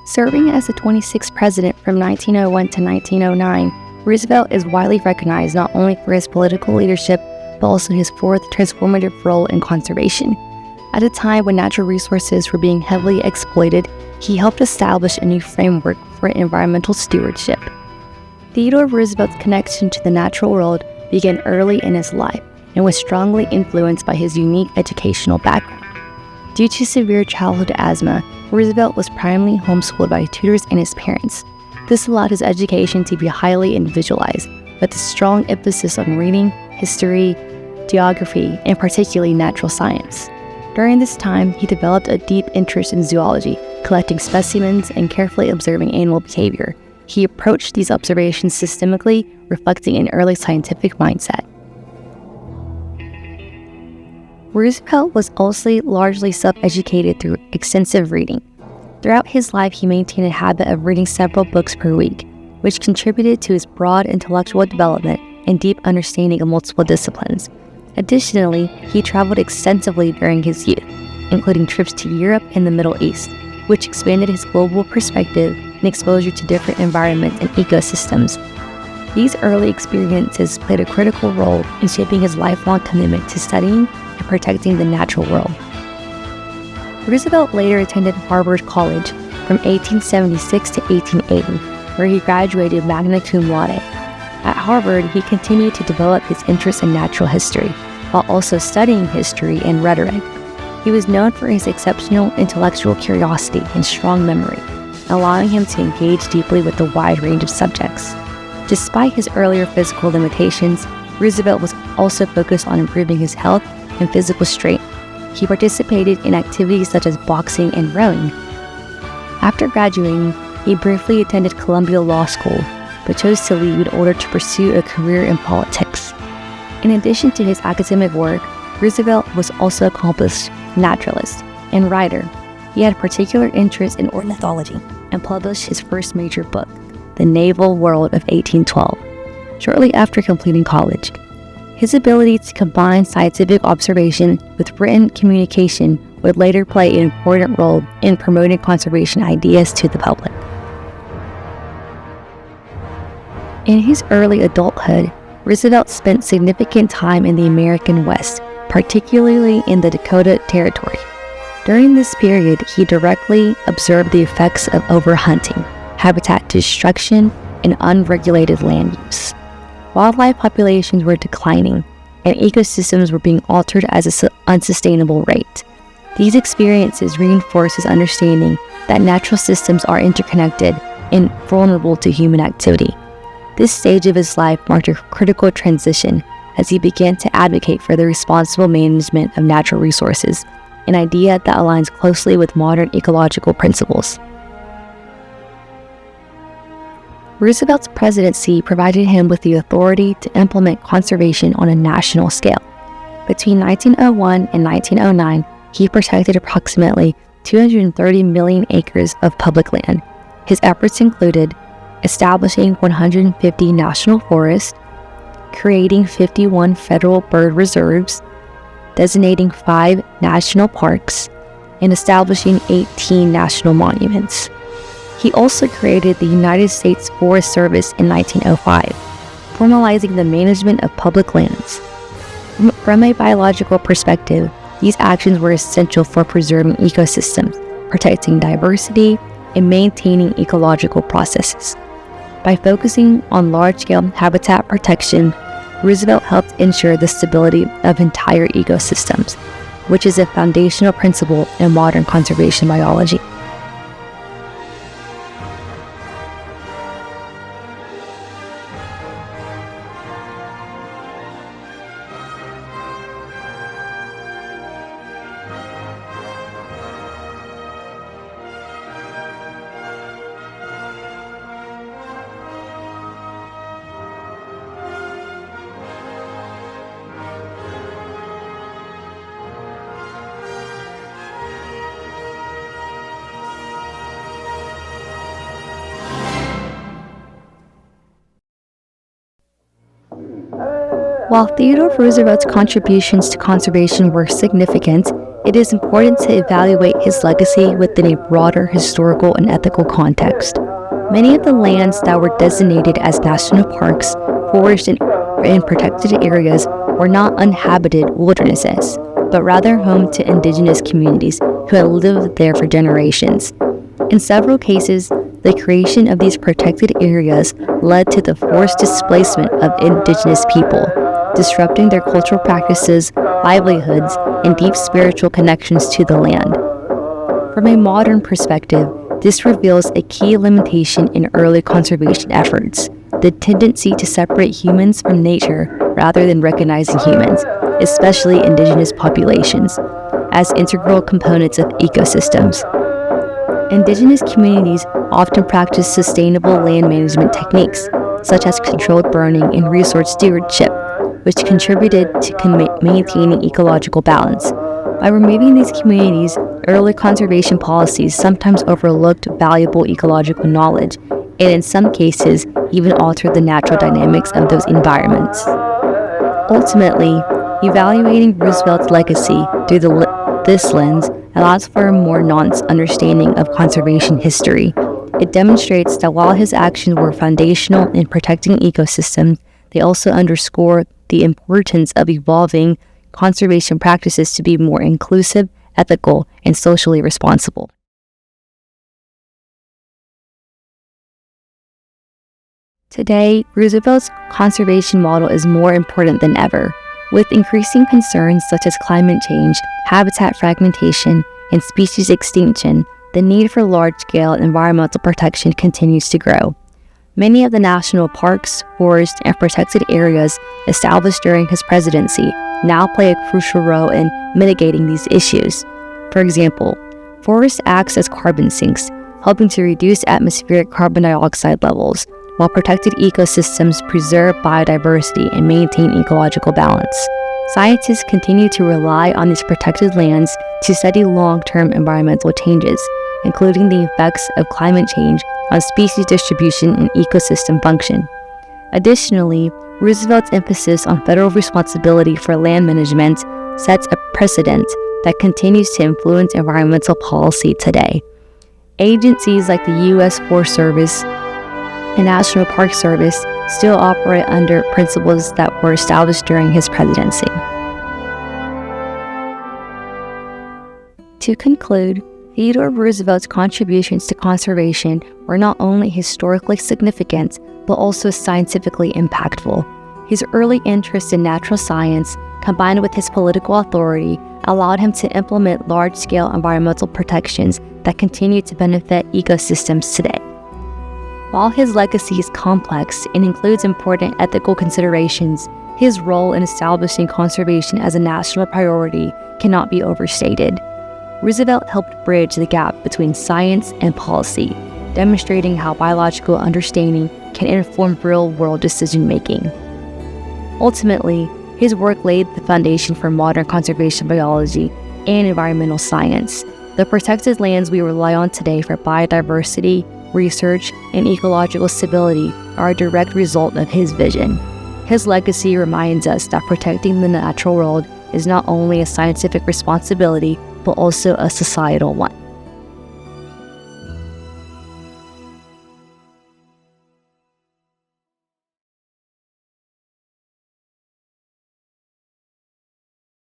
Serving as the 26th president from 1901 to 1909, Roosevelt is widely recognized not only for his political leadership, but also his fourth transformative role in conservation. At a time when natural resources were being heavily exploited, he helped establish a new framework for environmental stewardship. Theodore Roosevelt's connection to the natural world began early in his life and was strongly influenced by his unique educational background. Due to severe childhood asthma, Roosevelt was primarily homeschooled by tutors and his parents. This allowed his education to be highly individualized, with a strong emphasis on reading, history, geography, and particularly natural science. During this time, he developed a deep interest in zoology, collecting specimens and carefully observing animal behavior. He approached these observations systemically, reflecting an early scientific mindset. Roosevelt was also largely self-educated through extensive reading. Throughout his life, he maintained a habit of reading several books per week, which contributed to his broad intellectual development and deep understanding of multiple disciplines. Additionally, he traveled extensively during his youth, including trips to Europe and the Middle East, which expanded his global perspective and exposure to different environments and ecosystems. These early experiences played a critical role in shaping his lifelong commitment to studying and protecting the natural world. Roosevelt later attended Harvard College from 1876 to 1880, where he graduated magna cum laude. At Harvard, he continued to develop his interest in natural history, while also studying history and rhetoric. He was known for his exceptional intellectual curiosity and strong memory, allowing him to engage deeply with a wide range of subjects. Despite his earlier physical limitations, Roosevelt was also focused on improving his health and physical strength. He participated in activities such as boxing and rowing. After graduating, he briefly attended Columbia Law School, but chose to leave in order to pursue a career in politics. In addition to his academic work, Roosevelt was also an accomplished naturalist and writer. He had particular interest in ornithology and published his first major book, The Naval World of 1812, shortly after completing college. His ability to combine scientific observation with written communication would later play an important role in promoting conservation ideas to the public. In his early adulthood, Roosevelt spent significant time in the American West, particularly in the Dakota Territory. During this period, he directly observed the effects of overhunting, habitat destruction, and unregulated land use. Wildlife populations were declining, and ecosystems were being altered at an unsustainable rate. These experiences reinforced his understanding that natural systems are interconnected and vulnerable to human activity. This stage of his life marked a critical transition as he began to advocate for the responsible management of natural resources, an idea that aligns closely with modern ecological principles. Roosevelt's presidency provided him with the authority to implement conservation on a national scale. Between 1901 and 1909, he protected approximately 230 million acres of public land. His efforts included establishing 150 national forests, creating 51 federal bird reserves, designating 5 national parks, and establishing 18 national monuments. He also created the United States Forest Service in 1905, formalizing the management of public lands. From a biological perspective, these actions were essential for preserving ecosystems, protecting diversity, and maintaining ecological processes. By focusing on large-scale habitat protection, Roosevelt helped ensure the stability of entire ecosystems, which is a foundational principle in modern conservation biology. While Theodore Roosevelt's contributions to conservation were significant, it is important to evaluate his legacy within a broader historical and ethical context. Many of the lands that were designated as national parks, forested and protected areas were not uninhabited wildernesses, but rather home to indigenous communities who had lived there for generations. In several cases, the creation of these protected areas led to the forced displacement of indigenous people, disrupting their cultural practices, livelihoods, and deep spiritual connections to the land. From a modern perspective, this reveals a key limitation in early conservation efforts: the tendency to separate humans from nature rather than recognizing humans, especially indigenous populations, as integral components of ecosystems. Indigenous communities often practice sustainable land management techniques, such as controlled burning and resource stewardship, which contributed to maintaining ecological balance. By removing these communities, early conservation policies sometimes overlooked valuable ecological knowledge, and in some cases, even altered the natural dynamics of those environments. Ultimately, evaluating Roosevelt's legacy through this lens allows for a more nuanced understanding of conservation history. It demonstrates that while his actions were foundational in protecting ecosystems, they also underscore the importance of evolving conservation practices to be more inclusive, ethical, and socially responsible. Today, Roosevelt's conservation model is more important than ever. With increasing concerns such as climate change, habitat fragmentation, and species extinction, the need for large-scale environmental protection continues to grow. Many of the national parks, forests, and protected areas established during his presidency now play a crucial role in mitigating these issues. For example, forests act as carbon sinks, helping to reduce atmospheric carbon dioxide levels, while protected ecosystems preserve biodiversity and maintain ecological balance. Scientists continue to rely on these protected lands to study long-term environmental changes, including the effects of climate change on species distribution and ecosystem function. Additionally, Roosevelt's emphasis on federal responsibility for land management sets a precedent that continues to influence environmental policy today. Agencies like the U.S. Forest Service and National Park Service still operate under principles that were established during his presidency. To conclude, Theodore Roosevelt's contributions to conservation were not only historically significant, but also scientifically impactful. His early interest in natural science, combined with his political authority, allowed him to implement large-scale environmental protections that continue to benefit ecosystems today. While his legacy is complex and includes important ethical considerations, his role in establishing conservation as a national priority cannot be overstated. Roosevelt helped bridge the gap between science and policy, demonstrating how biological understanding can inform real-world decision-making. Ultimately, his work laid the foundation for modern conservation biology and environmental science. The protected lands we rely on today for biodiversity, research, and ecological stability are a direct result of his vision. His legacy reminds us that protecting the natural world is not only a scientific responsibility, but also a societal one.